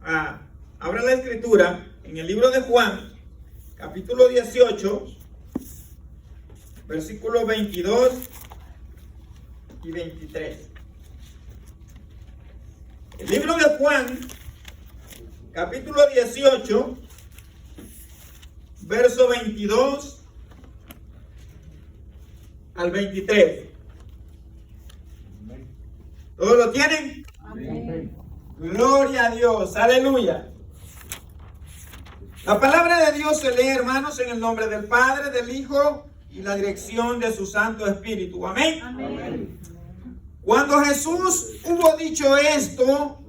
Abra la escritura en el libro de Juan, capítulo 18, versículos 22 y 23. El libro de Juan, capítulo 18, verso 22 al 23. ¿Todos lo tienen? Amén. Gloria a Dios, aleluya. La palabra de Dios se lee, hermanos, en el nombre del Padre, del Hijo y la dirección de su Santo Espíritu. Amén. Amén. Cuando Jesús hubo dicho esto,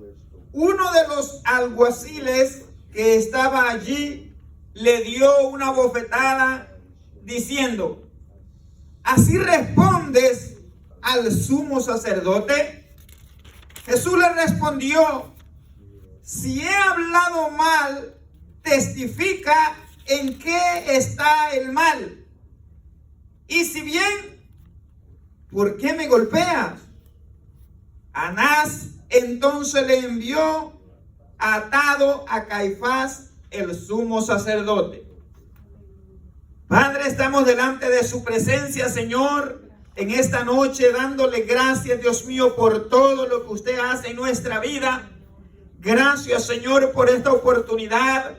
uno de los alguaciles que estaba allí le dio una bofetada diciendo: ¿así respondes al sumo sacerdote? Jesús le respondió: si he hablado mal, testifica en qué está el mal. Y si bien, ¿por qué me golpeas? Anás entonces le envió atado a Caifás, el sumo sacerdote. Padre, estamos delante de su presencia, Señor, en esta noche, dándole gracias, Dios mío, por todo lo que usted hace en nuestra vida. Gracias, Señor, por esta oportunidad.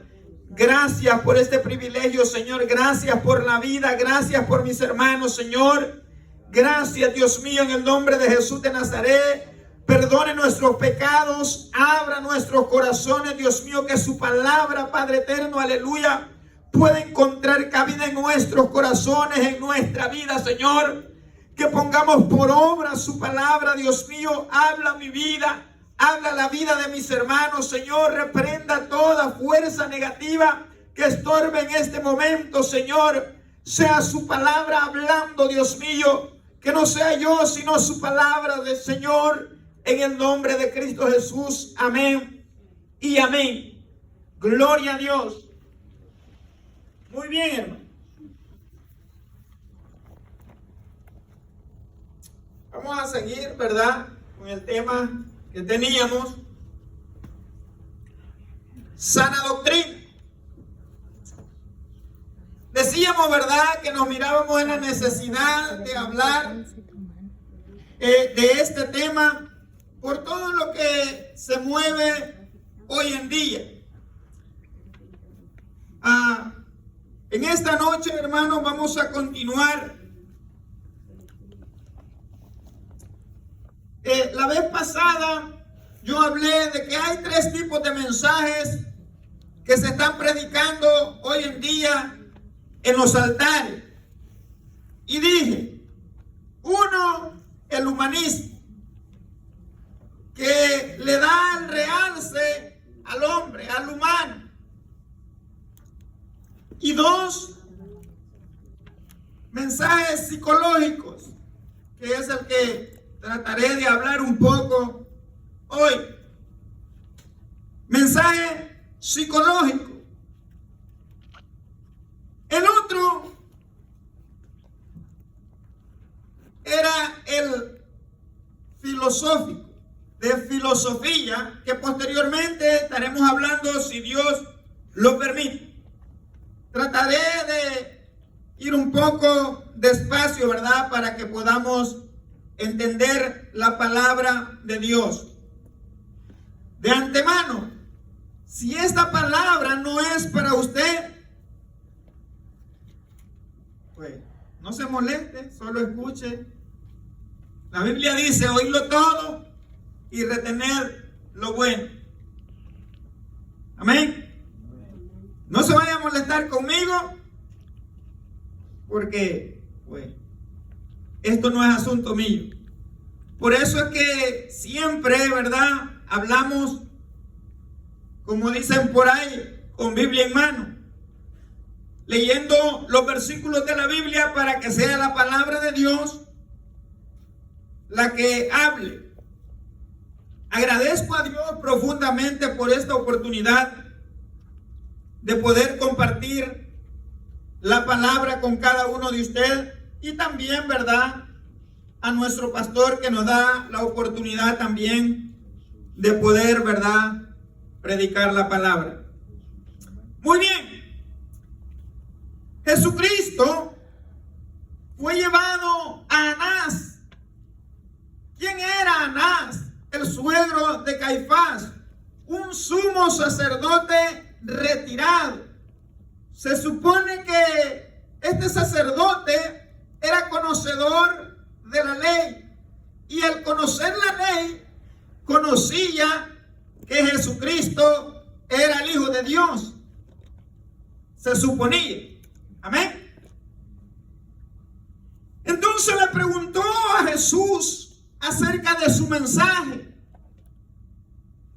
Gracias por este privilegio, Señor. Gracias por la vida. Gracias por mis hermanos, Señor. Gracias, Dios mío, en el nombre de Jesús de Nazaret. Perdone nuestros pecados. Abra nuestros corazones, Dios mío, que su palabra, Padre eterno, aleluya, pueda encontrar cabida en nuestros corazones, en nuestra vida, Señor. Que pongamos por obra su palabra, Dios mío. Habla mi vida, habla la vida de mis hermanos, Señor. Reprenda toda fuerza negativa que estorbe en este momento, Señor. Sea su palabra hablando, Dios mío. Que no sea yo, sino su palabra del Señor. En el nombre de Cristo Jesús. Amén y amén. Gloria a Dios. Muy bien, hermano. Vamos a seguir, ¿verdad?, con el tema que teníamos. Sana doctrina. Decíamos, ¿verdad?, que nos mirábamos en la necesidad de hablar de este tema por todo lo que se mueve hoy en día. En esta noche, hermanos, vamos a continuar. La vez pasada yo hablé de que hay tres tipos de mensajes que se están predicando hoy en día en los altares. Y dije, uno, el humanismo, que le da el realce al hombre, al humano. Y dos, mensajes psicológicos, que es el que trataré de hablar un poco hoy. Mensaje psicológico. El otro era el filosófico, de filosofía, que posteriormente estaremos hablando, si Dios lo permite. Trataré de ir un poco despacio, ¿verdad?, para que podamos entender la palabra de Dios. De antemano, si esta palabra no es para usted, pues no se moleste, solo escuche. La Biblia dice: oírlo todo y retener lo bueno. Amén. No se vaya a molestar conmigo, porque pues esto no es asunto mío. Por eso es que siempre, ¿verdad?, hablamos, como dicen por ahí, con Biblia en mano, leyendo los versículos de la Biblia para que sea la palabra de Dios la que hable. Agradezco a Dios profundamente por esta oportunidad de poder compartir la palabra con cada uno de ustedes, y también, ¿verdad?, a nuestro pastor, que nos da la oportunidad también de poder, ¿verdad?, predicar la palabra. Muy bien. Jesucristo fue llevado a Anás. ¿Quién era Anás? El suegro de Caifás, un sumo sacerdote retirado. Se supone que este sacerdote era conocedor de la ley, y al conocer la ley conocía que Jesucristo era el Hijo de Dios. Se suponía. Amén. Entonces le preguntó a Jesús acerca de su mensaje.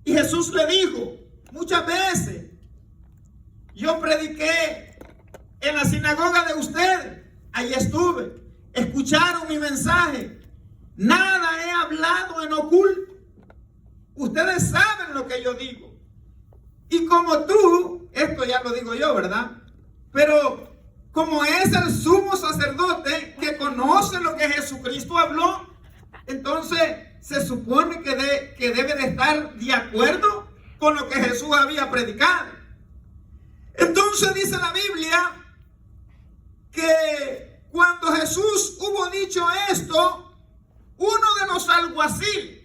Y Jesús le dijo: muchas veces yo prediqué en la sinagoga de ustedes. Ahí estuve. Escucharon mi mensaje. Nada he hablado en oculto. Ustedes saben lo que yo digo. Y como tú, esto ya lo digo yo, ¿verdad? Pero como es el sumo sacerdote que conoce lo que Jesucristo habló, entonces se supone que debe de estar de acuerdo con lo que Jesús había predicado. Entonces dice la Biblia que cuando Jesús hubo dicho esto, uno de los alguaciles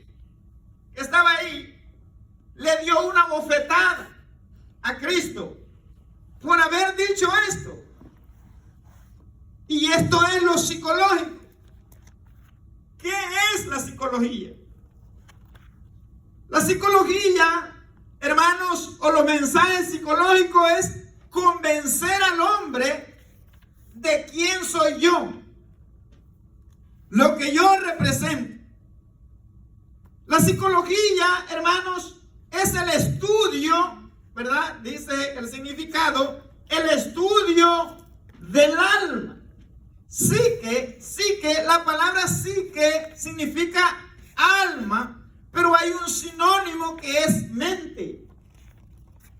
que estaba ahí le dio una bofetada a Cristo por haber dicho esto. Y esto es lo psicológico. ¿Qué es la psicología? La psicología, hermanos, o los mensajes psicológicos, es convencer al hombre de quién soy yo, lo que yo represento. La psicología, hermanos, es el estudio, ¿verdad? Dice el significado, el estudio del alma. Psique, la palabra psique significa alma, pero hay un sinónimo que es mente.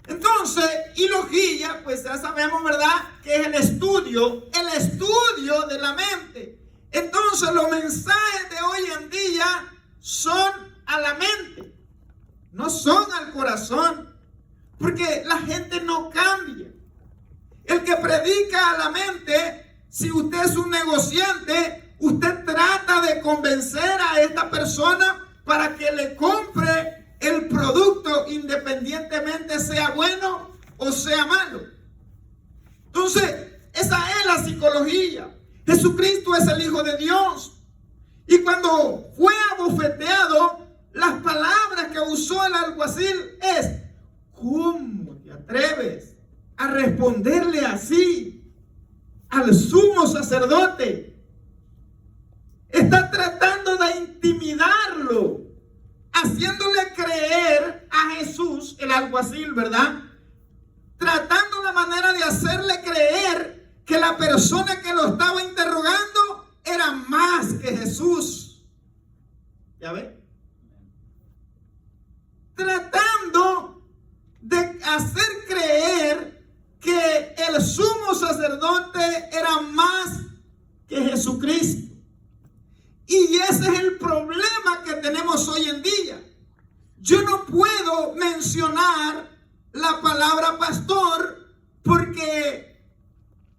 Entonces, y logía, pues ya sabemos, ¿verdad?, que es el estudio de la mente. Entonces, los mensajes de hoy en día son a la mente, no son al corazón, porque la gente no cambia. El que predica a la mente, si usted es un negociante, usted trata de convencer a esta persona para que le compre el producto, independientemente sea bueno o sea malo. Entonces, esa es la psicología. Jesucristo es el Hijo de Dios. Y cuando fue abofeteado, las palabras que usó el alguacil es: ¿cómo te atreves a responderle así al sumo sacerdote? Está tratando de intimidarlo, haciéndole creer a Jesús, el alguacil, ¿verdad? Tratando la manera de hacerle creer que la persona que lo estaba interrogando era más que Jesús. ¿Ya ve? Tratando de hacer creer que el sumo sacerdote era más que Jesucristo. Y ese es el problema que tenemos hoy en día. Yo no puedo mencionar la palabra pastor porque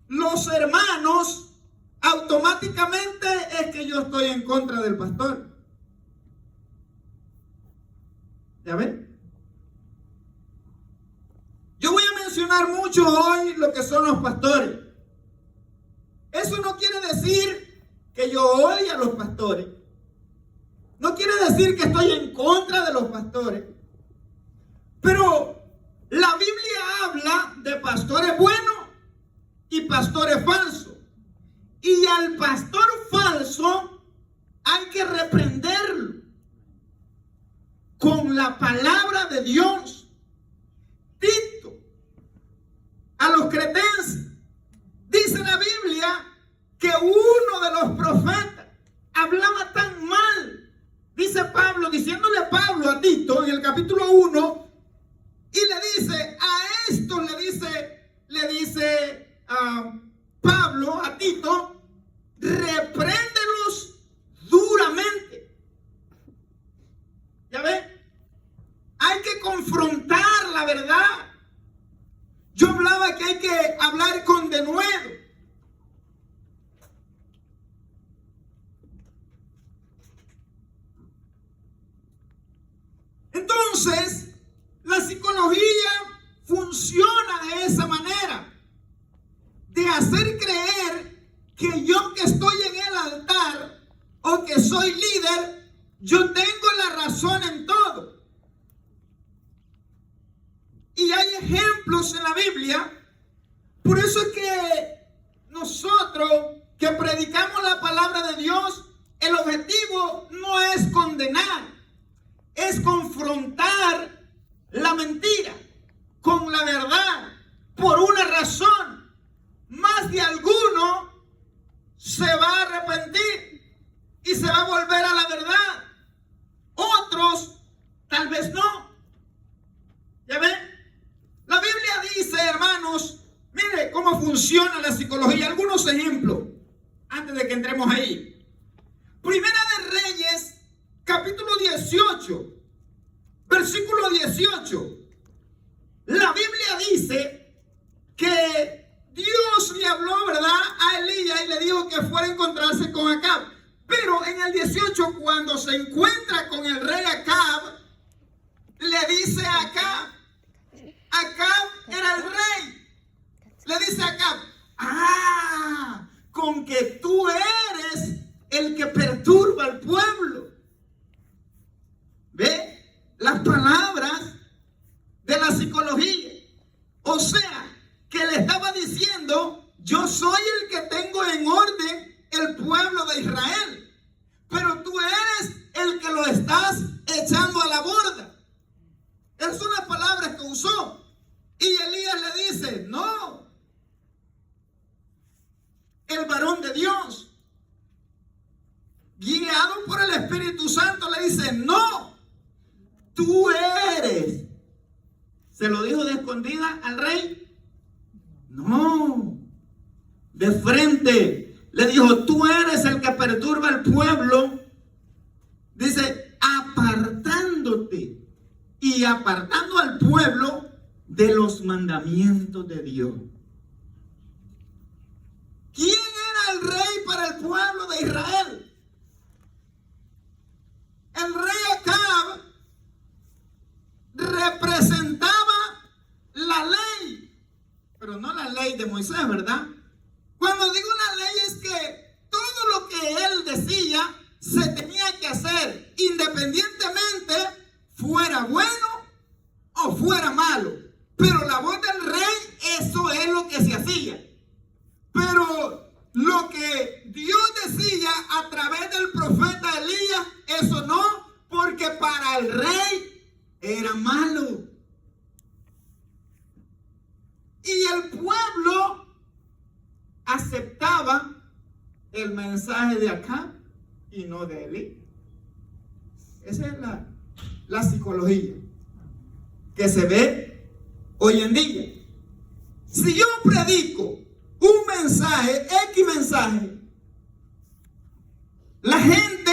los hermanos automáticamente es que yo estoy en contra del pastor. ¿Ya ven? Yo voy a mencionar mucho hoy lo que son los pastores. Eso no quiere decir que yo odie a los pastores. No quiere decir que estoy en contra de los pastores. Pero la Biblia habla de pastores buenos y pastores falsos. Y al pastor falso hay que reprenderlo con la palabra de Dios. Tito, a los cretenses, dice la Biblia que uno de los profetas hablaba tan mal, dice Pablo, diciéndole Pablo a Tito en el capítulo 1, y le dice a esto, le dice Pablo a Tito: repréndelos verdad. Yo hablaba que hay que hablar con denuedo. Entonces, la psicología funciona de esa manera, de hacer creer que yo que estoy en el altar o que soy líder, yo tengo la razón en todo. Y hay ejemplos en la Biblia. Por eso es que nosotros que predicamos la palabra de Dios, el objetivo no es condenar, es confrontar la mentira con la verdad. Por una razón, más de alguno se va a arrepentir y se va a volver a la verdad. Otros tal vez no. ¿Ya ven? La Biblia dice, hermanos, mire cómo funciona la psicología. Algunos ejemplos antes de que entremos ahí. Primera de Reyes, capítulo 18, versículo 18. La Biblia dice que Dios le habló, ¿verdad?, a Elías y le dijo que fuera a encontrarse con Acab. Pero en el 18, cuando se encuentra con el rey Acab, le dice a Acab, Acab era el rey, le dice a Acab, con que tú eres el que perturba al pueblo. ¿Ve? Las palabras de la psicología. O sea, que le estaba diciendo, yo soy el que tengo en orden el pueblo de Israel, pero tú eres el que lo estás echando a la borda. Esas son las palabras que usó. Y Elías le dice, no. El varón de Dios, guiado por el Espíritu Santo, le dice, no, tú eres. ¿Se lo dijo de escondida al rey? No, de frente. Le dijo, tú eres el que perturba al pueblo. Dice, apartándote y apartando al pueblo de los mandamientos de Dios. ¿Quién era el rey para el pueblo de Israel? El rey Acab representaba la ley, pero no la ley de Moisés, ¿verdad? Cuando digo una ley es que todo lo que él decía se tenía que hacer, independientemente fuera bueno o fuera malo. Pero la voz del rey, eso es lo que se hacía. Pero lo que Dios decía a través del profeta Elías, eso no, porque para el rey era malo. Y el pueblo aceptaba el mensaje de acá y no de Elí. Esa es la psicología que se ve hoy en día. Si yo predico un mensaje, X mensaje, la gente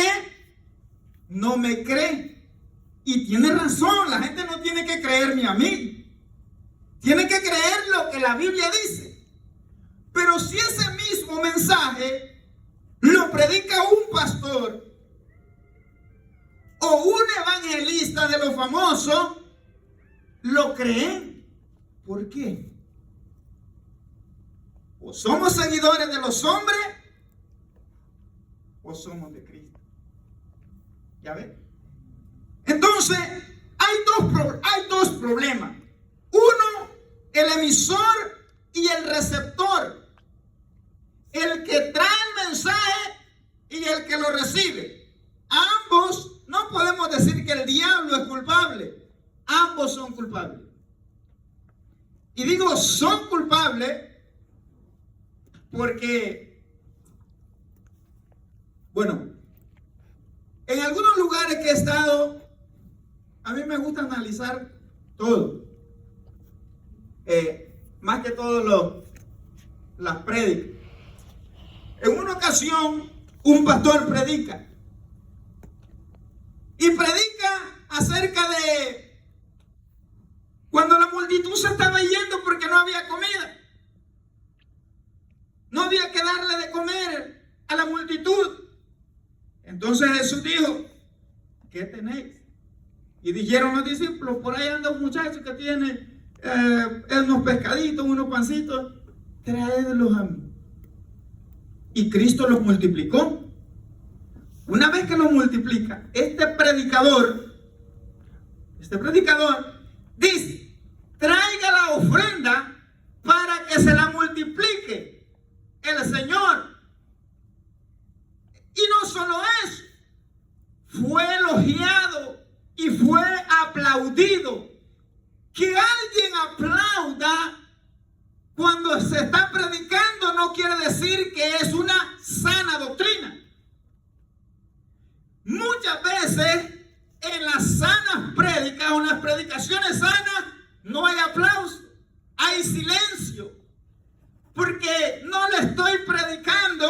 no me cree. Y tiene razón, la gente no tiene que creerme a mí. Tiene que creer lo que la Biblia dice. Pero si ese mismo mensaje lo predica un pastor o un evangelista de los famosos, lo creen. ¿Por qué? O somos seguidores de los hombres o somos de Cristo. ¿Ya ven? Entonces, hay dos problemas. Uno, el emisor y el receptor. El que trae el mensaje y el que lo recibe. Ambos, no podemos decir que el diablo es culpable. Ambos son culpables. Y digo son culpables porque, bueno, en algunos lugares que he estado, a mí me gusta analizar todo. Más que todo las prédicas. En una ocasión, un pastor predica. Y predica acerca de Cuando la multitud se estaba yendo porque no había comida. No había que darle de comer a la multitud. Entonces Jesús dijo, ¿qué tenéis? Y dijeron los discípulos, por ahí anda un muchacho que tiene unos pescaditos, unos pancitos, traédlos a mí. Y Cristo los multiplicó. Una vez que los multiplica, este predicador dice, traiga la ofrenda para que se la multiplique el Señor. Y no solo eso, fue elogiado y fue aplaudido. Que alguien aplauda cuando se está predicando no quiere decir que es una sana doctrina. Muchas veces en las sanas prédicas o en las predicaciones sanas no hay aplauso, hay silencio, porque no le estoy predicando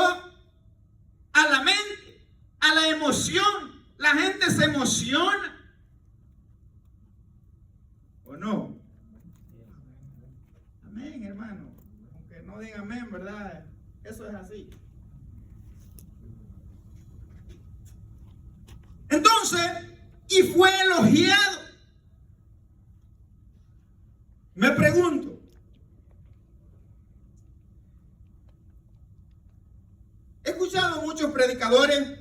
a la mente, a la emoción. La gente se emociona, ¿o no? Amén, hermano. Aunque no digan amén, ¿verdad? Eso es así. Entonces, y fue elogiado. Me pregunto, he escuchado muchos predicadores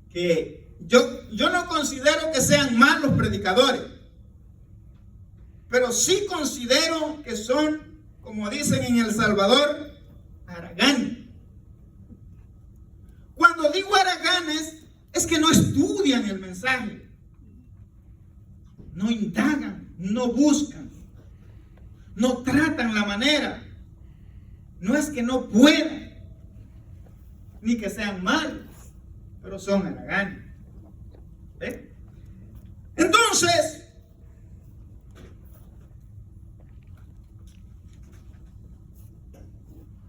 que yo no considero que sean malos predicadores, pero sí considero que son, como dicen en El Salvador, haraganes. Cuando digo haraganes, es que no estudian el mensaje, no indagan, no buscan, no tratan la manera. No es que no puedan, ni que sean malos, pero son haraganes. ¿Ve? Entonces,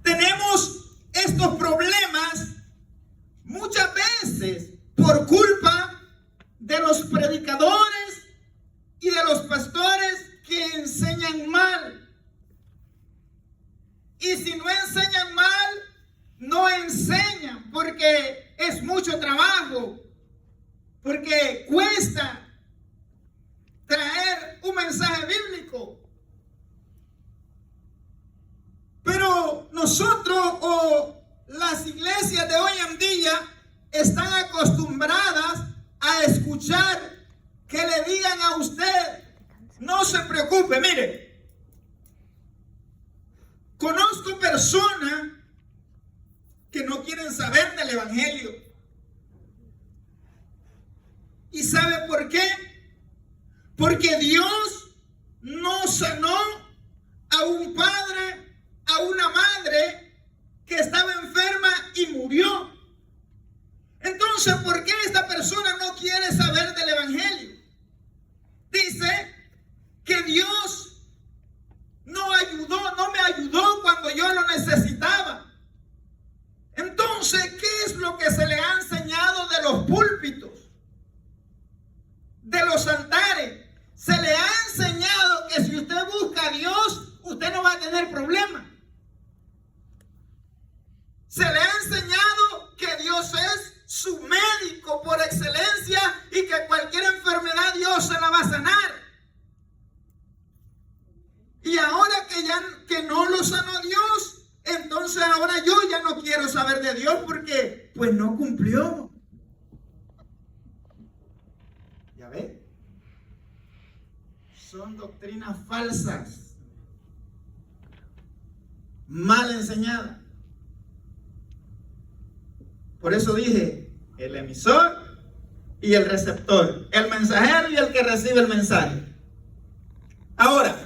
tenemos estos problemas muchas veces por culpa de los predicadores y de los pastores que enseñan mal. Y si no enseñan mal, no enseñan porque es mucho trabajo, porque cuesta traer un mensaje bíblico. Pero nosotros o las iglesias de hoy en día están acostumbradas a escuchar que le digan a usted, no se preocupe, mire, conozco personas que no quieren saber del evangelio. ¿Y sabe por qué? Porque Dios no sanó a un padre, a una madre que estaba enferma y murió. Entonces, ¿por qué esta persona no quiere saber del evangelio? Dice que Dios no me ayudó cuando yo lo necesitaba. Entonces, ¿qué es lo que se le ha enseñado de los púlpitos, de los altares? Se le ha enseñado que si usted busca a Dios, usted no va a tener problemas. Se le ha enseñado que Dios es su médico por excelencia y que cualquier enfermedad Dios se la va a sanar. Y ahora que no lo sanó Dios, entonces ahora yo ya no quiero saber de Dios porque pues no cumplió. ¿Ya ve? Son doctrinas falsas, mal enseñadas. Por eso dije, el emisor y el receptor, el mensajero y el que recibe el mensaje. Ahora,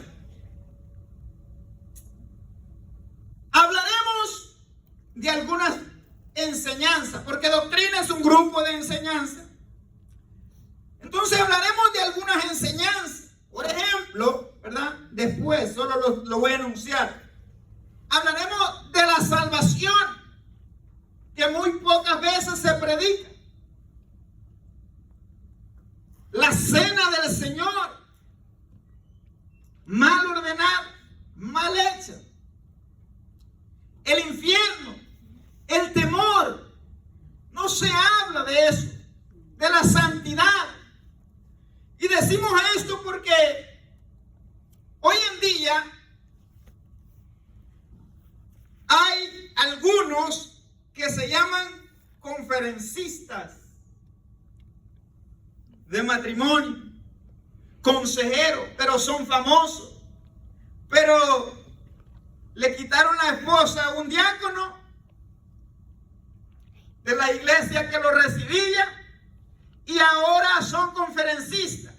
hablaremos de algunas enseñanzas, porque doctrina es un grupo de enseñanza. Entonces hablaremos de algunas enseñanzas. Por ejemplo, ¿verdad? Después, solo lo voy a anunciar. Hablaremos de la salvación, que muy pocas veces se predica. La cena del mal ordenadas, mal hechas. El infierno, el temor, no se habla de eso, de la santidad. Y decimos esto porque hoy en día hay algunos que se llaman conferencistas de matrimonio, consejeros, pero son famosos. Pero le quitaron la esposa a un diácono de la iglesia que lo recibía y ahora son conferencistas.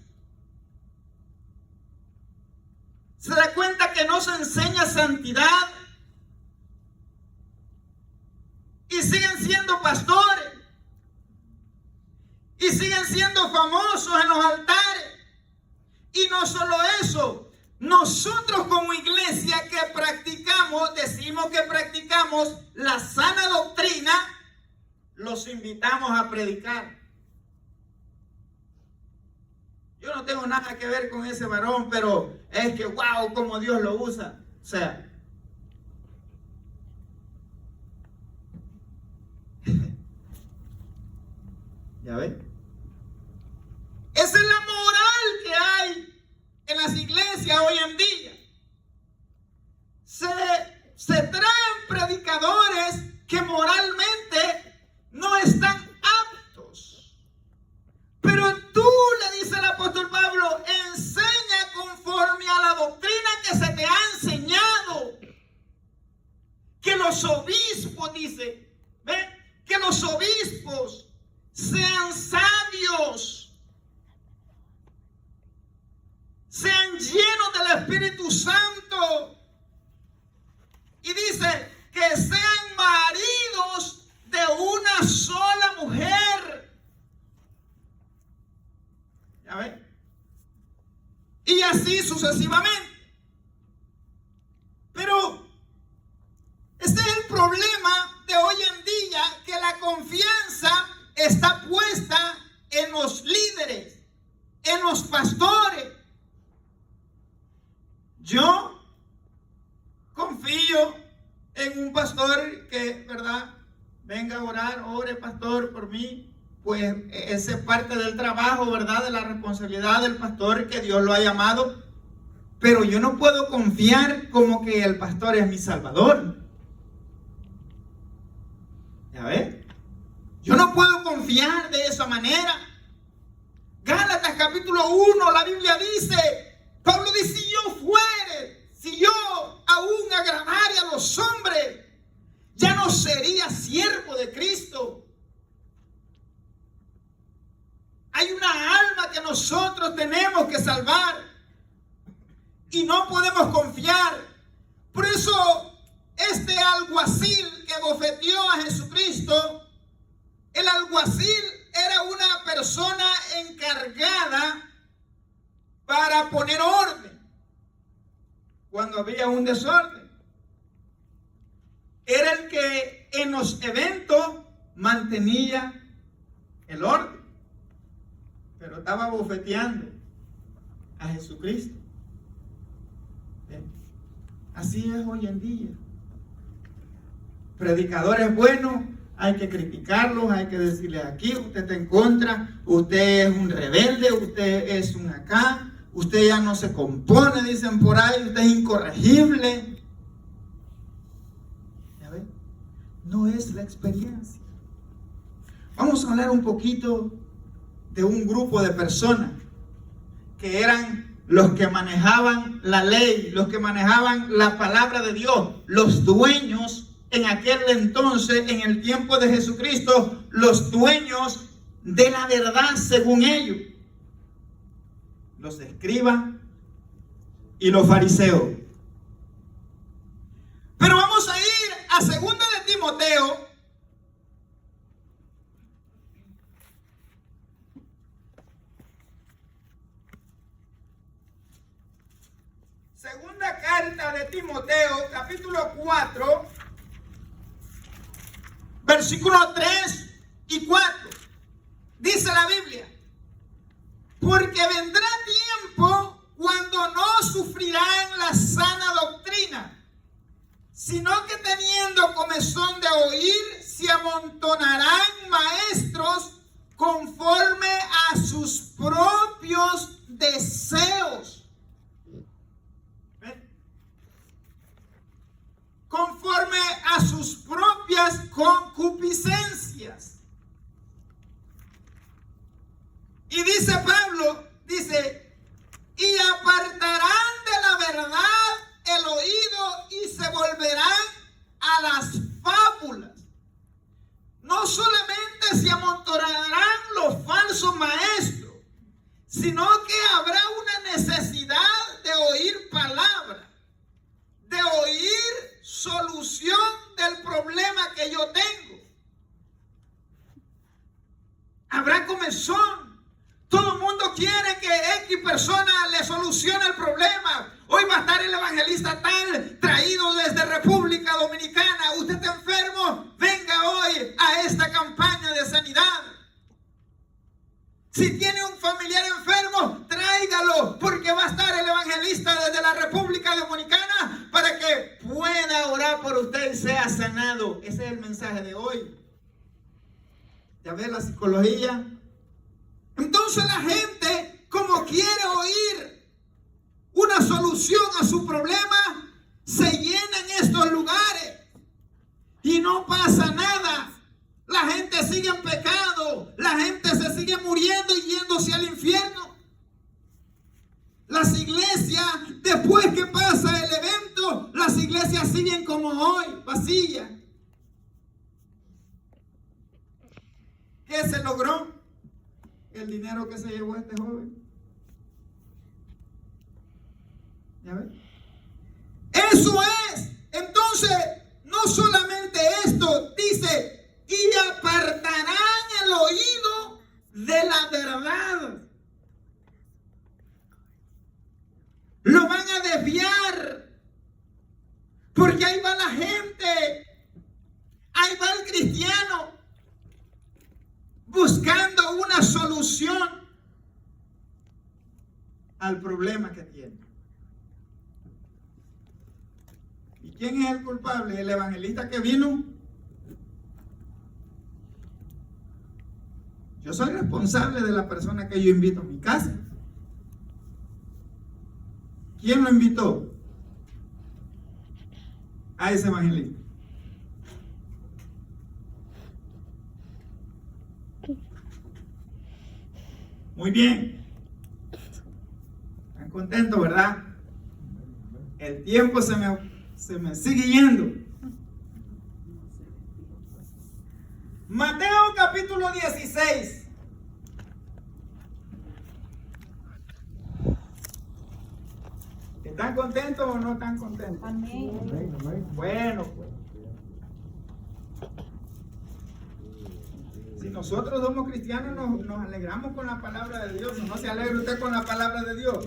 Se da cuenta que no se enseña santidad y siguen siendo pastores y siguen siendo famosos en los altares. Y no solo eso, nosotros como iglesia que practicamos, decimos que practicamos la sana doctrina, los invitamos a predicar. Yo no tengo nada que ver con ese varón, pero es que wow, como Dios lo usa. O sea, ¿ya ven? Esa es la moral que hay en las iglesias hoy en día. Se traen predicadores que moralmente no están aptos. Pero tú, le dice el apóstol Pablo, enseña conforme a la doctrina que se te ha enseñado. Que los obispos, dice, ¿ven? Que los obispos sean sabios, sean llenos del Espíritu Santo. Y dice que sean maridos de una sola mujer. ¿Ya ven? Y así sucesivamente. Pero este es el problema de hoy en día, que la confianza está puesta en los líderes, en los pastores. Yo confío en un pastor que, ¿verdad?, venga a orar, ore pastor por mí. Pues esa es parte del trabajo, ¿verdad?, de la responsabilidad del pastor que Dios lo ha llamado. Pero yo no puedo confiar como que el pastor es mi salvador. ¿Ya ves? Yo no puedo confiar de esa manera. Gálatas capítulo 1, la Biblia dice, Pablo dice, si yo aún agradare a los hombres, ya no sería siervo de Cristo. Hay una alma que nosotros tenemos que salvar y no podemos confiar. Por eso este alguacil que bofeteó a Jesucristo, el alguacil era una persona encargada para poner orden cuando había un desorden. Era el que en los eventos mantenía el orden, pero estaba bofeteando a Jesucristo. Así es hoy en día. Predicadores buenos, hay que criticarlos, hay que decirles aquí, usted está en contra, usted es un rebelde, usted es un acá, usted ya no se compone, dicen por ahí, usted es incorregible. ¿Ya ven? No es la experiencia. Vamos a hablar un poquito de un grupo de personas que eran los que manejaban la ley, los que manejaban la palabra de Dios, los dueños en aquel entonces, en el tiempo de Jesucristo, los dueños de la verdad según ellos, los escribas y los fariseos. Pero vamos a ir a 2 de Timoteo, segunda carta de Timoteo, capítulo 4, versículos 3 y 4. Dice la Biblia: porque vendrá tiempo cuando no sufrirán oír se amontonarán maestros conforme a sus propios deseos. ¿Ven? Conforme a sus propias concupiscencias. Y dice Pablo, dice, y apartarán de la verdad el oído y se volverán a las fábulas. No solamente se amontonarán los falsos maestros, sino que habrá una necesidad de oír palabra, de oír solución del problema que yo tengo. Habrá comezón. Todo el mundo quiere que X persona le solucione el problema. Hoy va a estar el evangelista tal traído desde República Dominicana. Usted está enfermo, venga hoy a esta campaña de sanidad. Si tiene un familiar enfermo, tráigalo, porque va a estar el evangelista desde la República Dominicana para que pueda orar por usted y sea sanado. Ese es el mensaje de hoy. ¿Ya ves la psicología? Entonces la gente, como quiere oír una solución a su problema, se llena en estos lugares y no pasa nada. La gente sigue en pecado, la gente se sigue muriendo y yéndose al infierno. Las iglesias, después que pasa el evento, las iglesias siguen como hoy, vacías. ¿Qué se logró? El dinero que se llevó este joven. ¿Ya ven? Eso es. Entonces, no solamente esto, dice, y apartarán el oído de la verdad. Lo van a desviar. Porque ahí va la gente. Ahí va el cristiano. Buscando una solución al problema que tiene. ¿Y quién es el culpable? ¿El evangelista que vino? Yo soy responsable de la persona que yo invito a mi casa. ¿Quién lo invitó? A ese evangelista. Muy bien. ¿Están contentos, verdad? El tiempo se me sigue yendo. Mateo capítulo 16. ¿Están contentos o no están contentos? Amén. Bueno, pues. Si nosotros somos cristianos, nos alegramos con la palabra de Dios. ¿No se alegra usted con la palabra de Dios?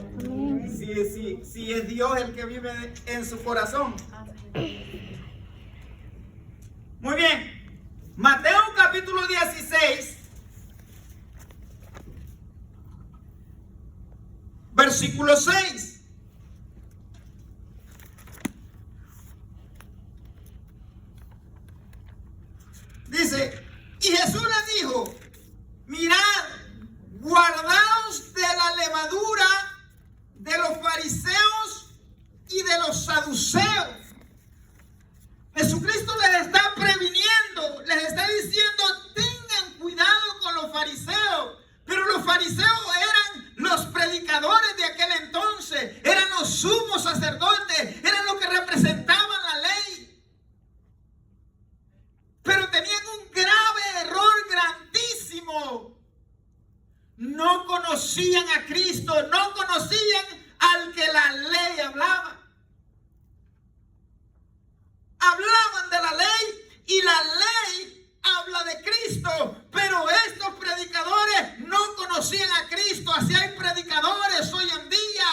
Si es Dios el que vive en su corazón. Muy bien. Mateo capítulo 16, versículo 6. Dice, y Jesús les dijo, mirad, guardaos de la levadura de los fariseos y de los saduceos. Jesucristo les está previniendo, les está diciendo, tengan cuidado con los fariseos. Pero los fariseos eran los predicadores de aquel entonces, eran los sumos sacerdotes, eran los que representaban la ley. Pero tenían un grave error grandísimo. No conocían a Cristo, no conocían al que la ley hablaba. Hablaban de la ley y la ley habla de Cristo, pero estos predicadores no conocían a Cristo. Así hay predicadores hoy en día.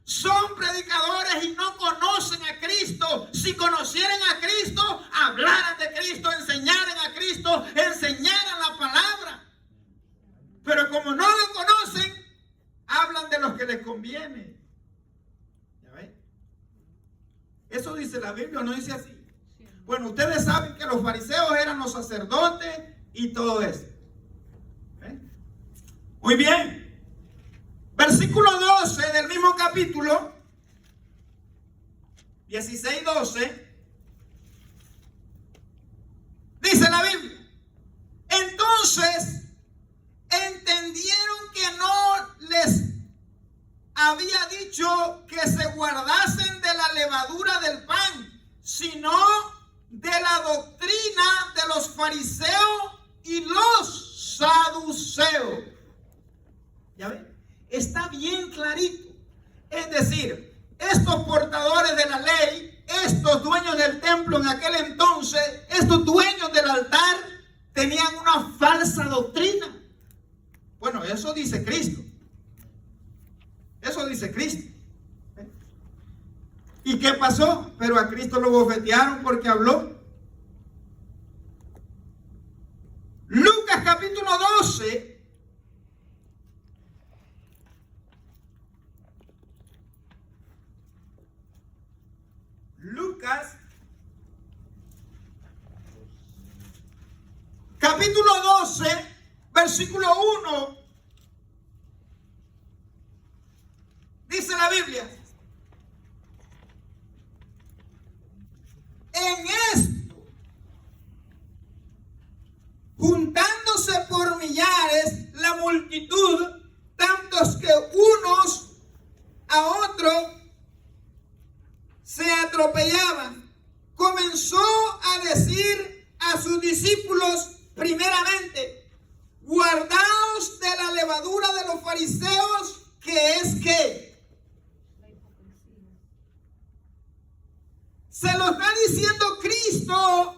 Son predicadores y no conocen a Cristo. Si conocieran a Cristo, hablaran de Cristo, enseñaran a Cristo, enseñaran la palabra. Pero como no lo conocen, hablan de los que les conviene. ¿Ya ven? Eso dice la Biblia, ¿no dice así? Bueno, ustedes saben que los fariseos eran los sacerdotes y todo eso. Muy bien. Versículo 12 del mismo capítulo 16-12. Dice la Biblia: entonces entendieron que no les había dicho que se guardasen de la levadura del pan, sino de la doctrina de los fariseos y los saduceos. ¿Ya ven? Está bien clarito. Es decir, estos portadores de la ley, estos dueños del templo en aquel entonces, estos dueños del altar, tenían una falsa doctrina. Bueno, eso dice Cristo. Eso dice Cristo. ¿Y qué pasó? Pero a Cristo lo bofetearon porque habló. Lucas capítulo 12. Lucas capítulo 12, versículo 1. Dice la Biblia: en esto, juntándose por millares la multitud, tantos que unos a otros se atropellaban, comenzó a decir a sus discípulos primeramente: guardaos de la levadura de los fariseos, que es que se lo está diciendo Cristo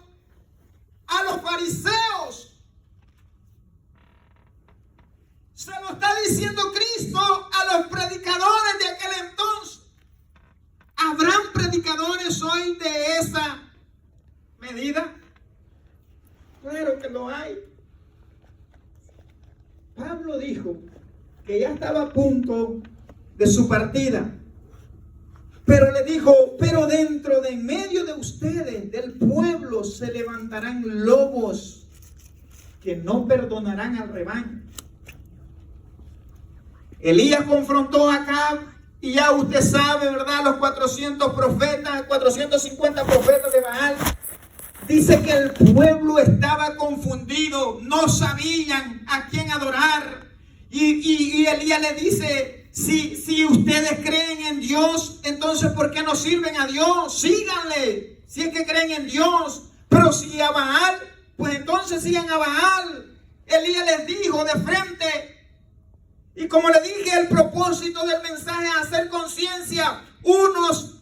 a los fariseos. Se lo está diciendo Cristo a los predicadores de aquel entonces. ¿Habrán predicadores hoy de esa medida? Claro que lo hay. Pablo dijo que ya estaba a punto de su partida, pero le dijo: pero dentro de en medio de ustedes, del pueblo, se levantarán lobos que no perdonarán al rebaño. Elías confrontó a Acab, y ya usted sabe, ¿verdad? Los 400 profetas, 450 profetas de Baal. Dice que el pueblo estaba confundido, no sabían a quién adorar. Y Elías le dice: si ustedes creen en Dios, entonces ¿por qué no sirven a Dios? Síganle, si es que creen en Dios. Pero si a Baal, pues entonces sigan a Baal. Elías les dijo de frente. Y como le dije, el propósito del mensaje es hacer conciencia. Unos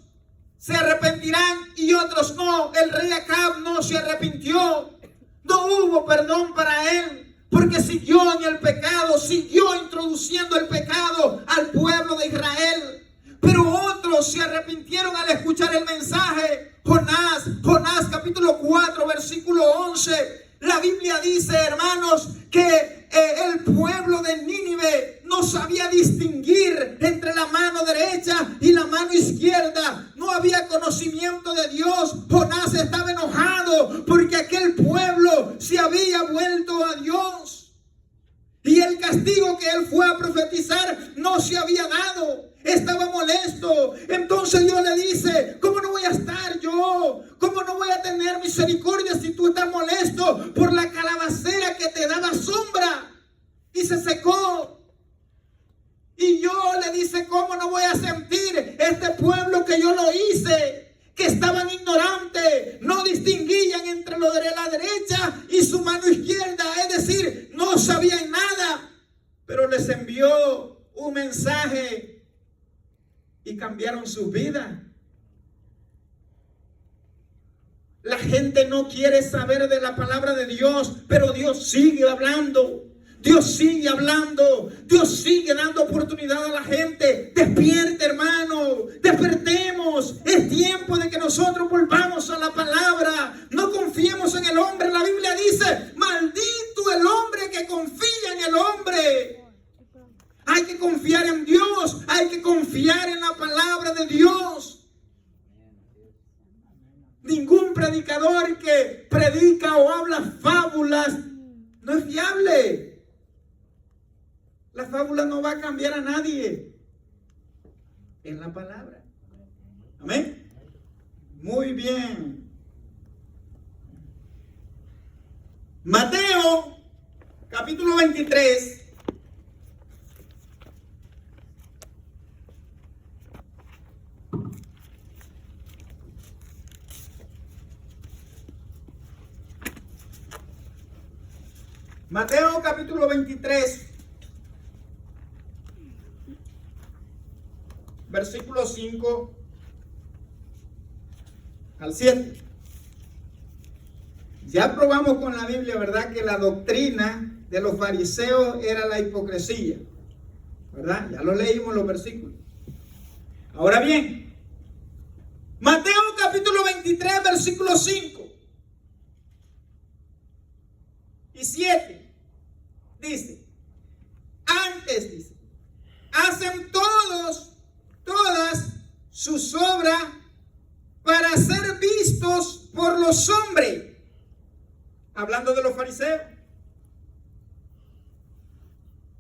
se arrepentirán y otros no. El rey Acab no se arrepintió. No hubo perdón para él, porque siguió en el pecado, siguió introduciendo el pecado al pueblo de Israel. Pero otros se arrepintieron al escuchar el mensaje. Jonás capítulo 4 versículo 11. La Biblia dice, hermanos, que el pueblo de Nínive no sabía distinguir entre la mano derecha y la mano izquierda. No había conocimiento de Dios. Jonás estaba enojado porque aquel pueblo se había vuelto a Dios. Y el castigo que él fue a profetizar no se había dado. Estaba molesto. Entonces Dios le dice: ¿cómo no voy a estar yo? ¿Cómo no voy a tener misericordia si tú estás molesto por la calabacera que te daba sombra y se secó? Y yo le dice: ¿cómo no voy a sentir este pueblo que yo lo hice? Que estaban ignorantes, no distinguían entre lo de la derecha y su mano izquierda, es decir, no sabían nada. Pero les envió un mensaje y cambiaron sus vidas. La gente no quiere saber de la palabra de Dios, pero Dios sigue hablando. Dios sigue hablando. Dios sigue dando oportunidad a la gente. Despierte, hermano. Despertemos. Es tiempo de que nosotros volvamos a la palabra. No confiemos en el hombre. La Biblia dice: maldito el hombre que confía en el hombre. Hay que confiar en Dios. Hay que confiar en la palabra de Dios. Ningún predicador predicador que predica o habla fábulas no es fiable. La fábula no va a cambiar a nadie. Es la palabra. Amén. Muy bien. Mateo, capítulo 23. Mateo capítulo 23, versículo 5 al 7. Ya probamos con la Biblia, ¿verdad?, que la doctrina de los fariseos era la hipocresía, ¿verdad? Ya lo leímos los versículos. Ahora bien, Mateo capítulo 23, versículo 5 y 7. Dice, antes, dice, hacen todas sus obras para ser vistos por los hombres. Hablando de los fariseos.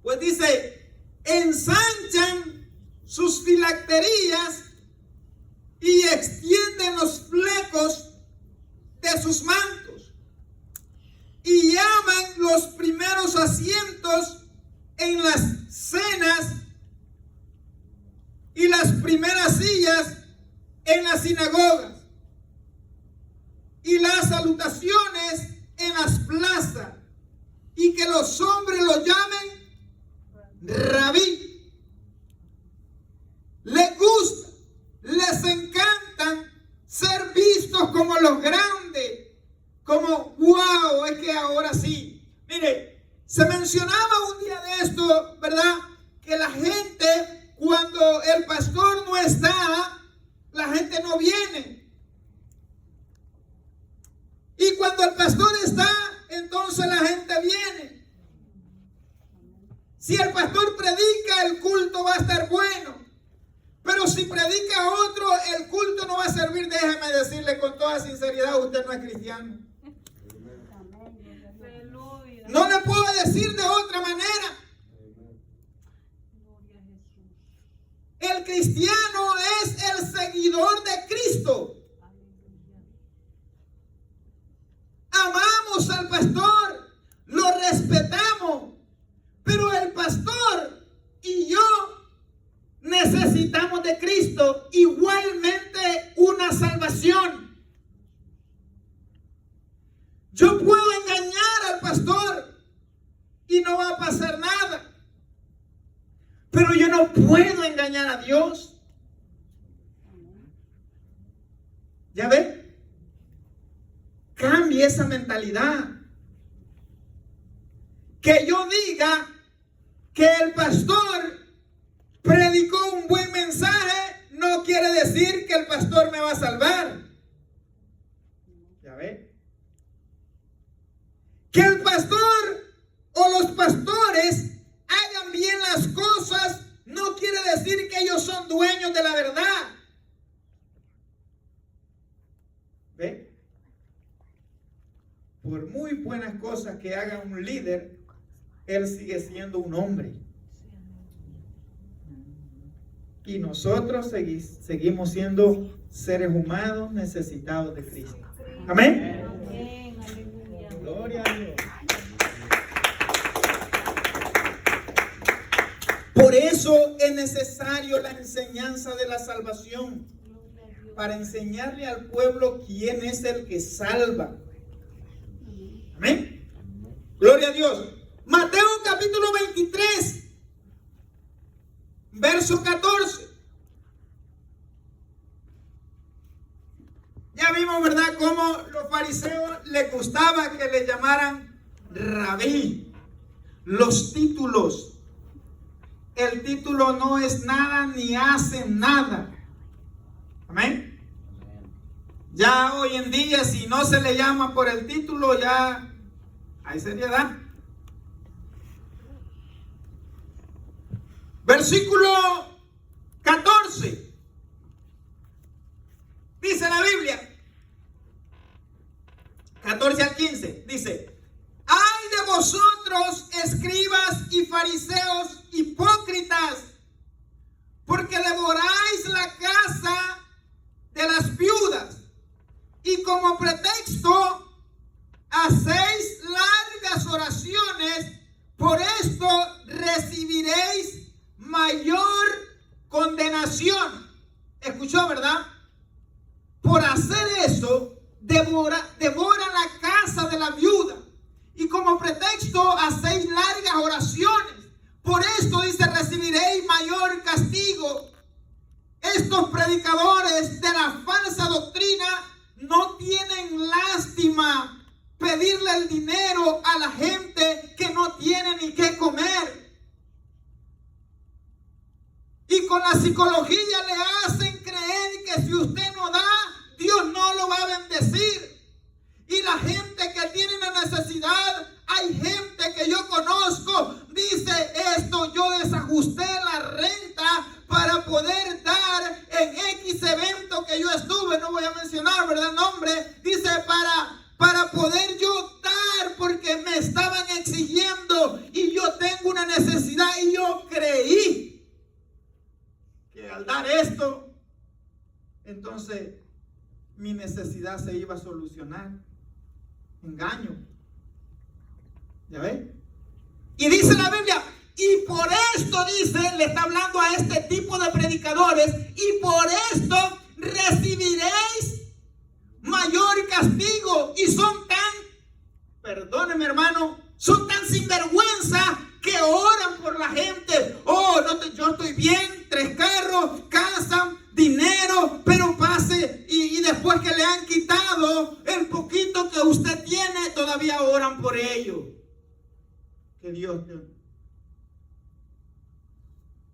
Pues dice, ensanchan sus filacterías y extienden los flecos de sus mantos. Y llaman los primeros asientos en las cenas y las primeras sillas en las sinagogas y las salutaciones en las plazas, y que los hombres lo llamen rabí. Les gusta, les encantan ser vistos como los grandes, como wow, es que ahora sí. Mire, se mencionaba un día de esto, ¿verdad?, que la gente, cuando el pastor no está, la gente no viene. Y cuando el pastor está, entonces la gente viene. Si el pastor predica, el culto va a estar bueno. Pero si predica otro, el culto no va a servir. Déjeme decirle con toda sinceridad, usted no es cristiano. No le puedo decir de otra manera. El cristiano es el seguidor de Cristo. Amamos al pastor, lo respetamos, pero el pastor y yo necesitamos de Cristo, igualmente una salvación. Yo puedo engañar al pastor y no va a pasar nada, pero yo no puedo engañar a Dios. ¿Ya ve? Cambie esa mentalidad. Que yo diga que el pastor predicó un buen mensaje no quiere decir que el pastor me va a salvar. ¿Ya ve? Que el pastor o los pastores hagan bien las cosas no quiere decir que ellos son dueños de la verdad. ¿Ve? Por muy buenas cosas que haga un líder, él sigue siendo un hombre. Y nosotros seguimos siendo seres humanos necesitados de Cristo. Amén. Amén. Gloria a Dios. Por eso es necesario la enseñanza de la salvación, para enseñarle al pueblo quién es el que salva. Amén. Gloria a Dios. Mateo capítulo 23, verso 14. Ya vimos, ¿verdad?, cómo los fariseos les gustaba que le llamaran rabí. Los títulos. El título no es nada ni hace nada. Amén. Ya hoy en día, si no se le llama por el título, ya hay seriedad. Versículo 14. Dice la Biblia: oración. ¿Escuchó, verdad? Por hacer eso, devora la casa de la viuda. Y como pretexto hacéis largas oraciones. Por esto dice, recibiréis mayor castigo. Estos predicadores de la falsa doctrina no tienen lástima pedirle el dinero a la gente que no tiene ni qué comer. Y con la psicología le hacen creer que si usted no da, Dios no lo va a bendecir. Y la gente que tiene una necesidad, hay gente que yo conozco, dice esto, yo desajusté la renta para poder dar en X evento que yo estuve, no voy a mencionar, ¿verdad? Nombre, dice para poder yo dar porque me estaban exigiendo y yo tengo una necesidad y yo creí que al dar esto, entonces mi necesidad se iba a solucionar. Engaño. ¿Ya ven? Y dice la Biblia, y por esto dice, le está hablando a este tipo de predicadores, y por esto recibiréis mayor castigo. Y son tan, perdóneme hermano, son tan sinvergüenza que oran por la gente. Oh, yo estoy bien, 3 carros, casa, dinero, pero pase y después que le han quitado el poquito que usted tiene, todavía oran por ello. Que Dios te...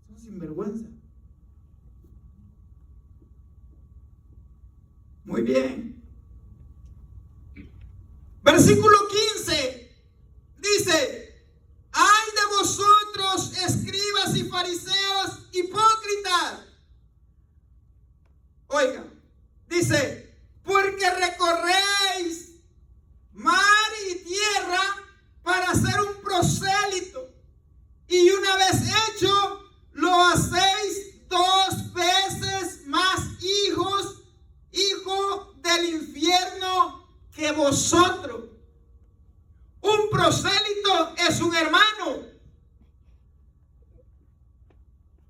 Son sinvergüenza. Muy bien. Versículo 15 dice: ay de vosotros, escribas y fariseos hipócritas. Oiga, dice, porque recorréis mar y tierra para ser un prosélito, y una vez hecho, lo hacéis 2 veces más hijo del infierno que vosotros. Un prosélito es un hermano,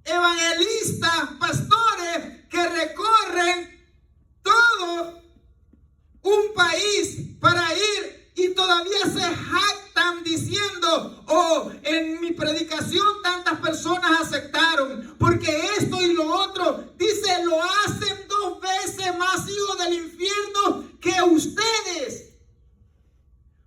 evangelistas, pastores que recorren todo un país para ir y todavía se jactan diciendo: oh, en mi predicación tantas personas aceptaron, porque esto y lo otro. Dice, lo hacen 2 veces más hijos del infierno que ustedes.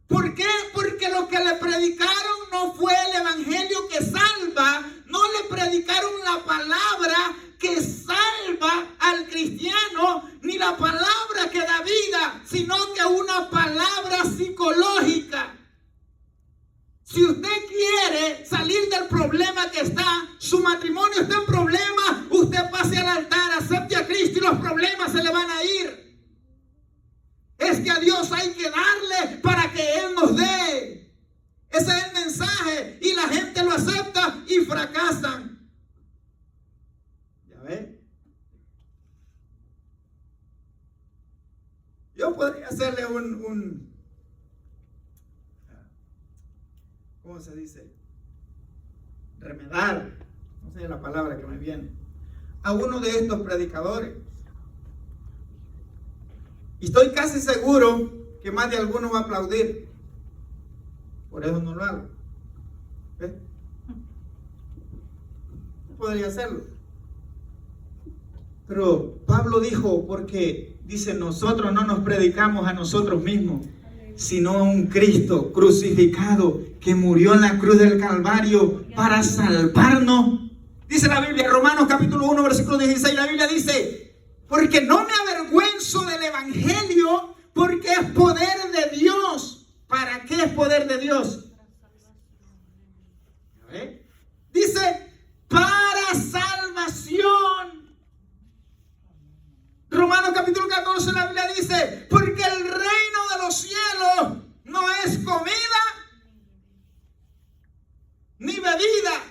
¿Por qué? Porque lo que le predicaron no fue el evangelio que salva, no le predicaron la palabra que salva al cristiano, ni la palabra que da vida, sino que una palabra psicológica. Si usted quiere salir del problema que está, su matrimonio está en problema, usted pase al altar, acepte a Cristo y los problemas se le van a ir. Es que a Dios hay que darle para que Él nos dé. Ese es el mensaje. Y la gente lo acepta y fracasan. ¿Ya ve? Yo podría hacerle ¿cómo se dice? Remedar. No sé la palabra que me viene. A uno de estos predicadores. Y estoy casi seguro que más de alguno va a aplaudir. Por eso no lo hago. ¿Ves? Podría hacerlo. Pero Pablo dijo, porque dice, nosotros no nos predicamos a nosotros mismos, sino a un Cristo crucificado que murió en la cruz del Calvario para salvarnos. Dice la Biblia, Romanos capítulo 1, versículo 16, la Biblia dice: porque no me avergüenzo del evangelio, porque es poder de Dios. ¿Para qué es poder de Dios? Dice, para salvación. Romanos capítulo 14, la Biblia dice, porque el reino de los cielos no es comida ni bebida.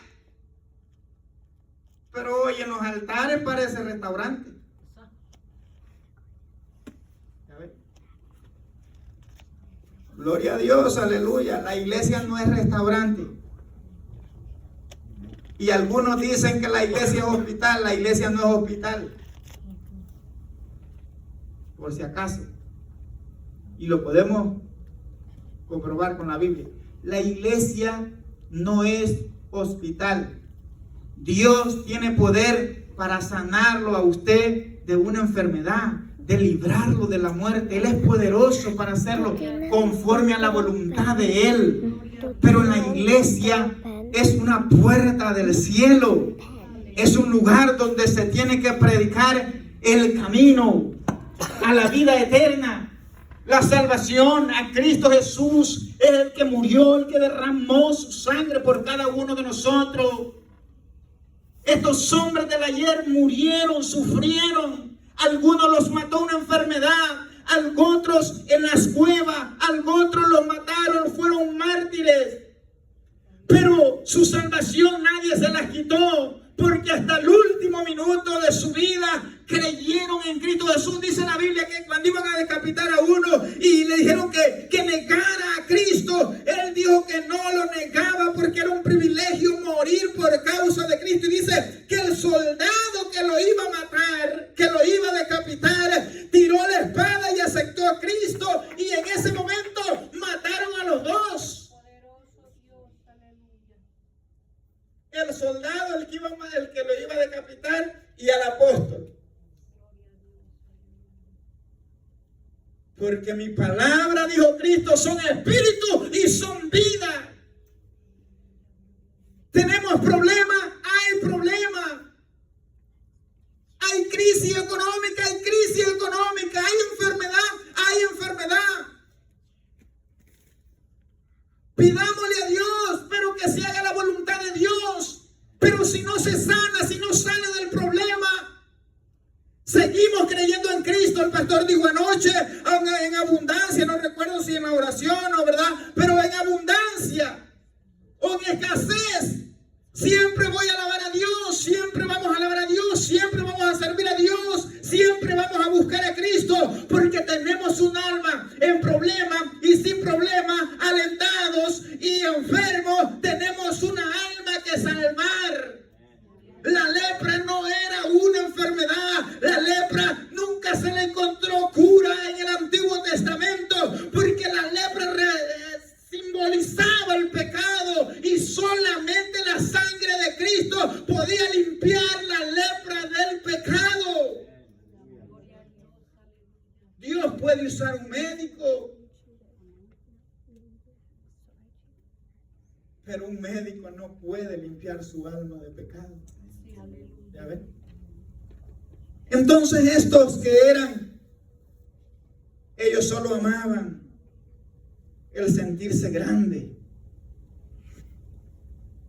Pero hoy en los altares parece restaurante. Gloria a Dios, aleluya. La iglesia no es restaurante. Y algunos dicen que la iglesia es hospital. La iglesia no es hospital. Por si acaso. Y lo podemos comprobar con la Biblia. La iglesia no es hospital. Dios tiene poder para sanarlo a usted de una enfermedad, de librarlo de la muerte. Él es poderoso para hacerlo conforme a la voluntad de Él. Pero la iglesia es una puerta del cielo. Es un lugar donde se tiene que predicar el camino a la vida eterna. La salvación a Cristo Jesús es el que murió, el que derramó su sangre por cada uno de nosotros. Estos hombres del ayer murieron, sufrieron. Algunos los mató una enfermedad, otros en las cuevas, otros los mataron, fueron mártires. Pero su salvación nadie se las quitó, porque hasta el último minuto de su vida creyeron en Cristo Jesús. Dice la Biblia que cuando iban a decapitar a uno y le dijeron que negara a Cristo, él dijo que no lo negaba porque era un privilegio morir por causa de Cristo. Y dice que el soldado que lo iba a matar, que lo iba a decapitar, tiró la espada y aceptó a Cristo, y en ese momento mataron a los dos. El soldado, el que lo iba a decapitar, y al apóstol. Porque mi palabra, dijo Cristo, son espíritu y son vida. ¿Tenemos problemas? Hay problemas. Hay crisis económica, hay enfermedad. Pidámosle a Dios, pero que se haga la voluntad de Dios. Pero si no se sana, si no sale del problema, seguimos creyendo en Cristo. El pastor dijo anoche, en abundancia, no recuerdo si en la oración o verdad, pero en abundancia o en escasez, siempre voy a alabar a Dios, siempre vamos a alabar a Dios, siempre vamos a servir a Dios, siempre vamos a buscar a Cristo, porque tenemos un alma en problema y sin problema, alentados y enfermos, tenemos una alma que salvar. La lepra no era una enfermedad, la lepra nunca se le encontró cura en el Antiguo Testamento, porque la lepra simbolizaba el pecado y solamente la sangre de Cristo podía limpiar la lepra del pecado. Dios puede usar un médico, pero un médico no puede limpiar su alma de pecado. ¿Ya ven? Entonces estos que ellos solo amaban el sentirse grande.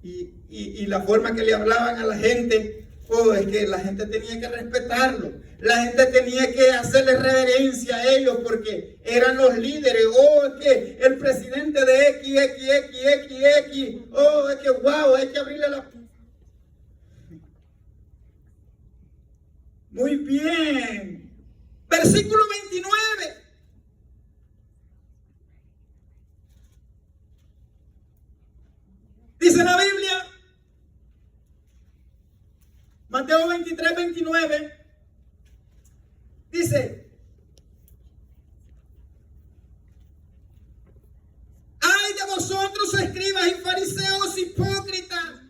Y la forma que le hablaban a la gente, es que la gente tenía que respetarlo. La gente tenía que hacerle reverencia a ellos porque eran los líderes. Es que el presidente de X. Es que wow, hay que abrirle la... Muy bien. Versículo 29. Dice la Biblia, Mateo 23, 29, dice: ay de vosotros, escribas y fariseos hipócritas,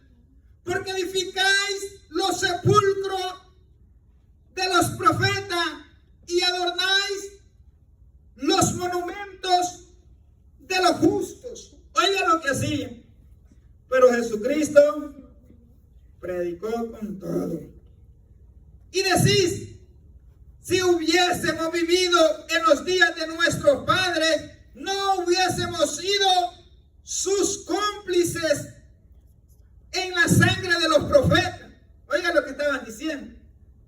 porque edificáis los sepulcros de los profetas y adornáis los monumentos de los justos. Oiga lo que hacían. Pero Jesucristo predicó con todo. Y decís, si hubiésemos vivido en los días de nuestros padres, no hubiésemos sido sus cómplices en la sangre de los profetas. Oigan lo que estaban diciendo.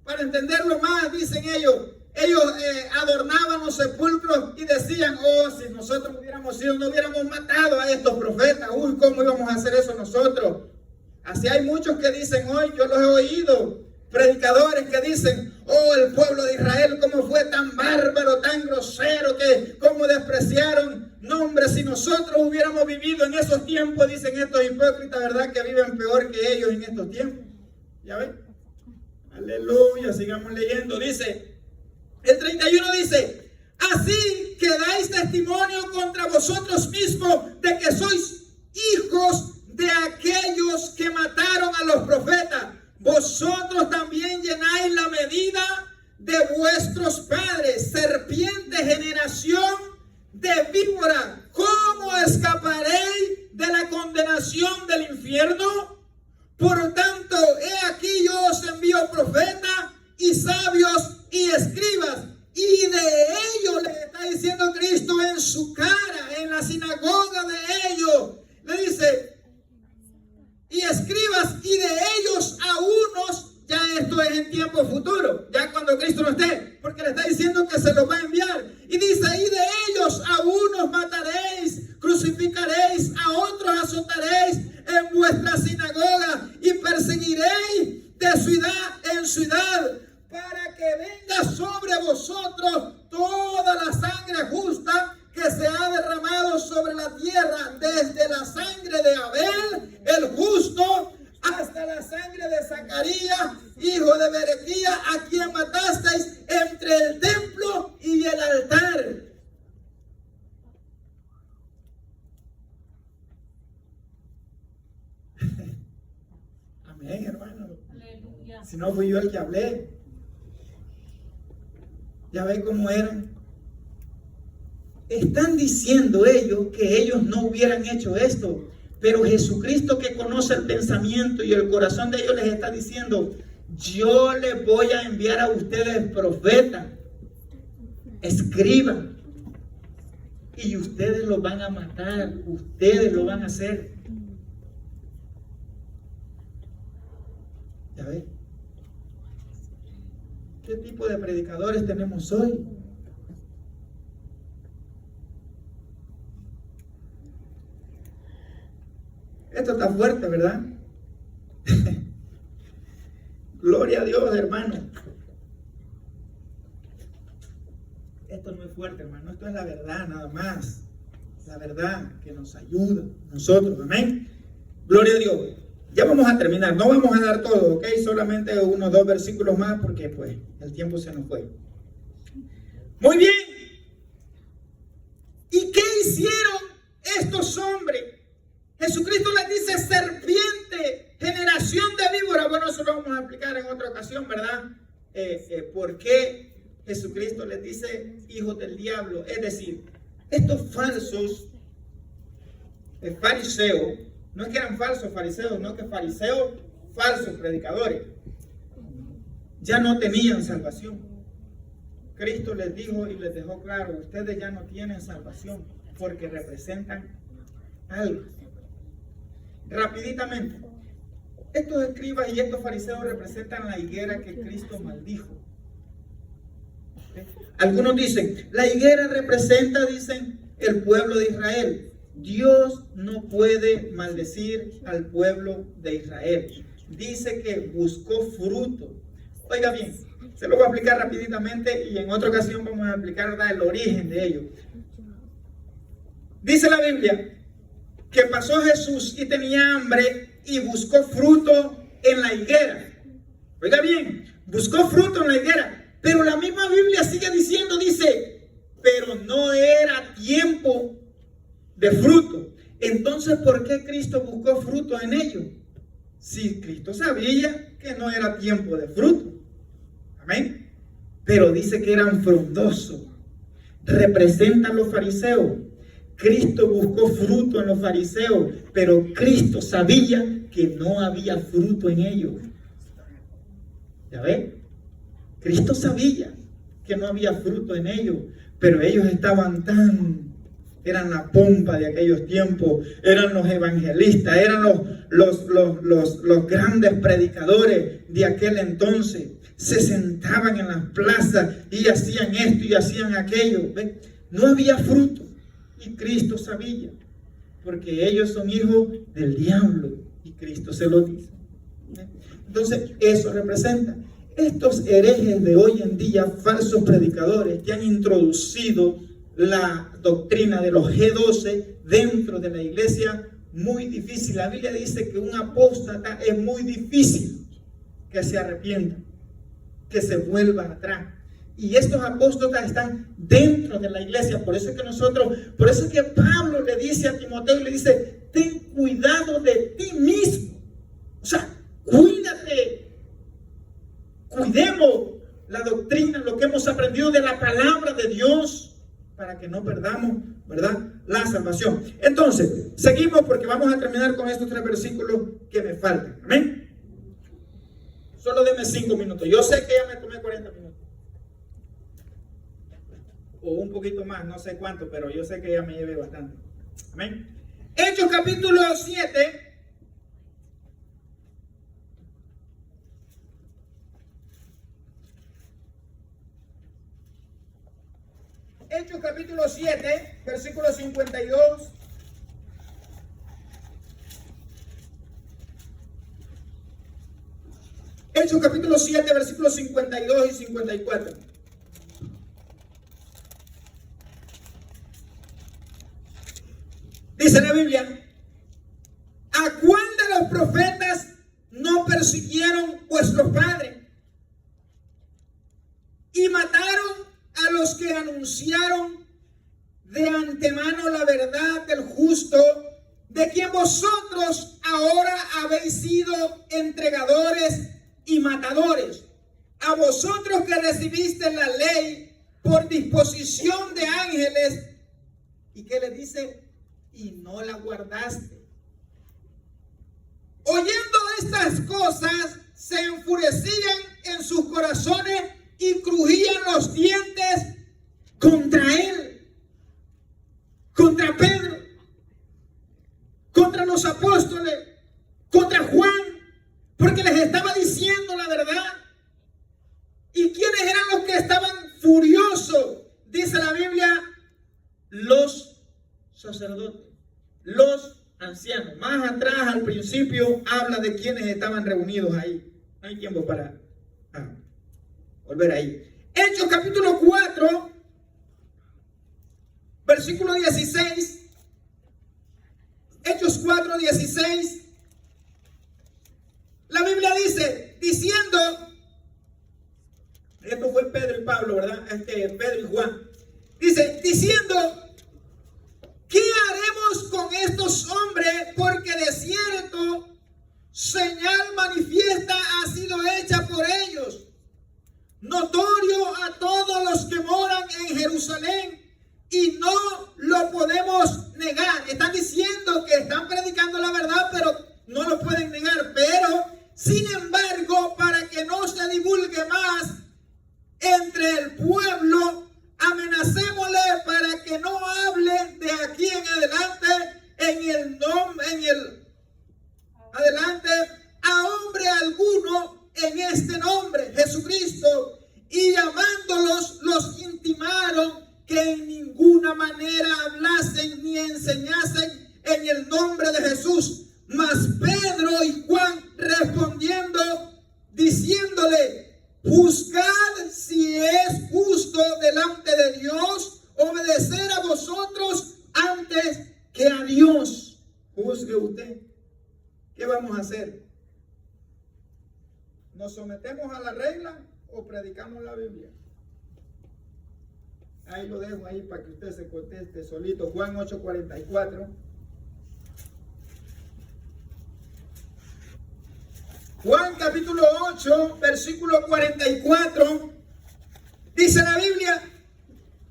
Para entenderlo más, dicen ellos adornaban los sepulcros y decían: si nosotros hubiéramos sido, no hubiéramos matado a estos profetas. ¿Cómo íbamos a hacer eso nosotros? Así hay muchos que dicen hoy, yo los he oído, predicadores que dicen: el pueblo de Israel, cómo fue tan bárbaro, tan grosero, que cómo despreciaron. No, hombre, si nosotros hubiéramos vivido en esos tiempos, dicen estos hipócritas, ¿verdad? Que viven peor que ellos en estos tiempos. ¿Ya ven? Aleluya, sigamos leyendo. Dice, el 31 dice, así que dais testimonio contra vosotros mismos de que sois hijos de aquellos que mataron a los profetas. Vosotros también llenáis la medida de vuestros padres, serpiente generación de víbora. ¿Cómo escaparéis de la condenación del infierno? Por tanto, he aquí yo os envío profetas y sabios y escribas, y de ellos les está diciendo Cristo en su cara, en la sinagoga de ellos, le dice, y escribas, y de ellos a unos, ya esto es en tiempo futuro, ya cuando Cristo no esté, porque le está diciendo que se los va a enviar, y dice, y de ellos a unos mataréis, crucificaréis, a otros azotaréis en vuestra sinagoga, y perseguiréis de ciudad en ciudad, para que venga sobre vosotros toda la sangre justa que se ha derramado sobre la tierra, desde la sangre de Abel, el justo, hasta la sangre de Zacarías, hijo de Berequía, a quien matasteis entre el templo y el altar. Amén, hermano. Aleluya. Si no fui yo el que hablé. Ya ven cómo eran. Están diciendo ellos que ellos no hubieran hecho esto, pero Jesucristo, que conoce el pensamiento y el corazón de ellos, les está diciendo, yo les voy a enviar a ustedes profetas, escriban, y ustedes los van a matar, ustedes lo van a hacer. ¿Ya ven? ¿Qué tipo de predicadores tenemos hoy? Esto está fuerte, ¿verdad? Gloria a Dios, hermano. Esto no es fuerte, hermano. Esto es la verdad, nada más. La verdad que nos ayuda a nosotros. Amén. Gloria a Dios. Ya vamos a terminar. No vamos a dar todo, ¿ok? Solamente unos 2 versículos más porque pues el tiempo se nos fue. Muy bien. ¿Y qué hicieron estos hombres? Jesucristo les dice serpiente, generación de víbora. Bueno, eso lo vamos a explicar en otra ocasión, ¿verdad? ¿Por qué Jesucristo les dice hijos del diablo? Es decir, estos falsos fariseos, no es que eran falsos fariseos, no que fariseos, falsos predicadores, ya no tenían salvación. Cristo les dijo y les dejó claro, ustedes ya no tienen salvación porque representan algo. Rapiditamente, estos escribas y estos fariseos representan la higuera que Cristo maldijo. Algunos dicen, la higuera representa, dicen, el pueblo de Israel. Dios no puede maldecir al pueblo de Israel. Dice que buscó fruto. Oiga bien, se lo voy a explicar rapiditamente y en otra ocasión vamos a explicar, ¿verdad?, el origen de ello. Dice la Biblia que pasó Jesús y tenía hambre y buscó fruto en la higuera. Oiga bien, buscó fruto en la higuera, pero la misma Biblia sigue diciendo, dice, pero no era tiempo de fruto. Entonces, ¿por qué Cristo buscó fruto en ellos? Si Cristo sabía que no era tiempo de fruto. Amén. Pero dice que eran frondosos. Representan los fariseos. Cristo buscó fruto en los fariseos, pero Cristo sabía que no había fruto en ellos. ¿Ya ven? Cristo sabía que no había fruto en ellos, pero ellos estaban eran la pompa de aquellos tiempos, eran los evangelistas, eran los grandes predicadores de aquel entonces. Se sentaban en las plazas y hacían esto y hacían aquello. ¿Ven? No había fruto. Y Cristo sabía, porque ellos son hijos del diablo, y Cristo se lo dice. Entonces, eso representa estos herejes de hoy en día, falsos predicadores que han introducido la doctrina de los G12 dentro de la iglesia muy difícil. La Biblia dice que un apóstata es muy difícil que se arrepienta, que se vuelva atrás. Y estos apóstotas están dentro de la iglesia. Por eso es que Pablo le dice a Timoteo, le dice, ten cuidado de ti mismo. O sea, cuídate. Cuidemos la doctrina, lo que hemos aprendido de la palabra de Dios, para que no perdamos, ¿verdad?, la salvación. Entonces, seguimos porque vamos a terminar con estos 3 versículos que me faltan. Amén. Solo denme 5 minutos. Yo sé que ya me tomé 40 minutos. O un poquito más, no sé cuánto, pero yo sé que ya me llevé bastante. Amén. Hechos capítulo 7. Hechos capítulo 7, versículo 52. Hechos capítulo 7, versículos 52 y 54. Dice la Biblia, ¿a cuál de los profetas no persiguieron vuestros padres y mataron a los que anunciaron de antemano la verdad del justo, de quien vosotros ahora habéis sido entregadores y matadores? A vosotros que recibiste la ley por disposición de ángeles, ¿y qué le dice? Y no la guardaste. Oyendo estas cosas, se enfurecían en sus corazones y crujían los dientes contra él, contra Pedro, contra los apóstoles, contra Juan, porque les estaba diciendo la verdad. ¿Y quiénes eran los que estaban furiosos? Dice la Biblia, los sacerdotes, los ancianos. Más atrás, al principio, habla de quienes estaban reunidos ahí. No hay tiempo para volver ahí. Hechos capítulo 4, versículo 16. Hechos 4, 16. La Biblia dice, diciendo, esto fue Pedro y Pablo, ¿verdad? Pedro y Juan. Dice, diciendo, ¿qué haremos con estos hombres? Porque de cierto, señal manifiesta ha sido hecha por ellos, notorio a todos los que moran en Jerusalén, y no lo podemos negar. Están diciendo que están predicando la verdad, pero no lo pueden negar. Pero, sin embargo, para que no se divulgue más entre el pueblo, amenacémosle para que no hable de aquí en adelante adelante a hombre alguno en este nombre, Jesucristo. Y llamándolos, los intimaron que en ninguna manera hablasen ni enseñasen en el nombre de Jesús. Mas Pedro y Juan respondiendo, diciéndole, juzgad si es justo delante de Dios obedecer a vosotros antes que a Dios. Juzgue usted. ¿Qué vamos a hacer? ¿Nos sometemos a la regla o predicamos la Biblia? Ahí lo dejo ahí para que usted se conteste solito. Juan 8:44. Juan capítulo 8, versículo 44. Dice la Biblia,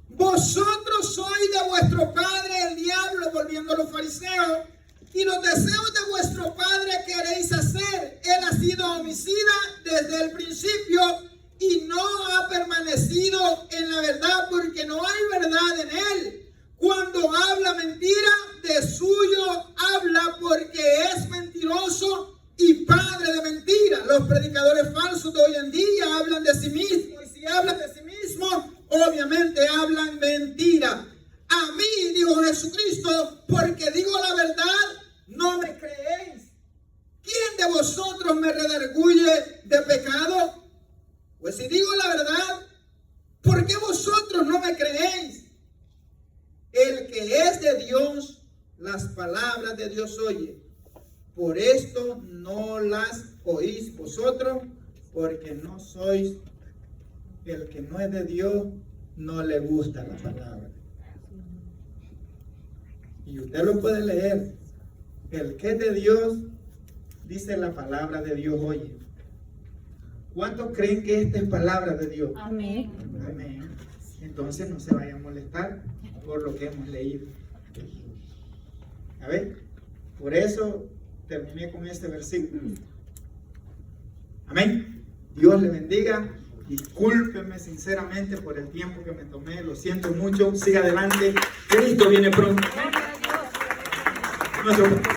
vosotros sois de vuestro padre el diablo, volviendo a los fariseos, y los deseos de vuestro padre queréis hacer. Él ha sido homicida desde el principio y no ha permanecido en la verdad, porque no hay verdad en él. Cuando habla mentira, de suyo habla, porque es mentiroso y padre de mentira. Los predicadores falsos de hoy en día hablan de sí mismos, y si hablan de sí mismos, obviamente hablan mentira. A mí, dijo Jesucristo, porque digo la verdad, no me creéis. ¿Quién de vosotros me redarguye de pecado? Pues si digo la verdad, ¿por qué vosotros no me creéis? Dios, las palabras de Dios oye. Por esto no las oís vosotros, porque no sois. El que no es de Dios, no le gusta la palabra. Y usted lo puede leer. El que es de Dios, dice la palabra de Dios oye. ¿Cuántos creen que esta es palabra de Dios? Amén. Amén. Entonces no se vayan a molestar por lo que hemos leído. A ver, por eso terminé con este versículo. Amén. Dios le bendiga. Discúlpeme sinceramente por el tiempo que me tomé. Lo siento mucho. Siga adelante. Cristo viene pronto. Amén.